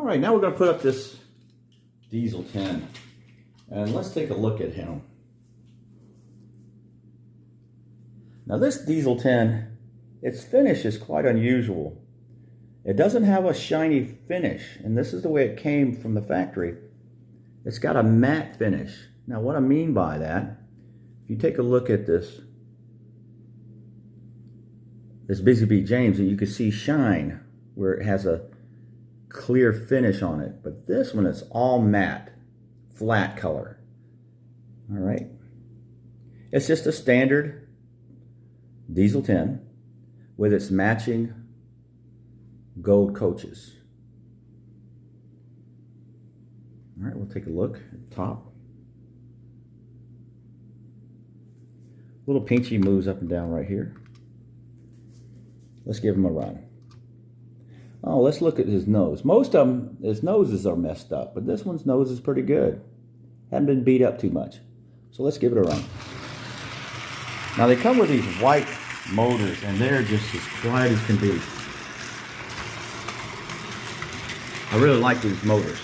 right, now we're going to put up this diesel 10. And let's take a look at him. Now this diesel 10, its finish is quite unusual. It doesn't have a shiny finish, and this is the way it came from the factory. It's got a matte finish. Now what I mean by that, if you take a look at this Busy Bee James, and you can see shine where it has a clear finish on it. But this one is all matte, flat color. All right. It's just a standard diesel 10 with its matching gold coaches. All right, we'll take a look at the top. Little Pinchy moves up and down right here. Let's give him a run. Oh, let's look at his nose. Most of them, his noses are messed up, but this one's nose is pretty good. Haven't been beat up too much. So let's give it a run. Now they come with these white motors, and they're just as quiet as can be. I really like these motors.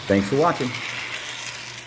Thanks for watching.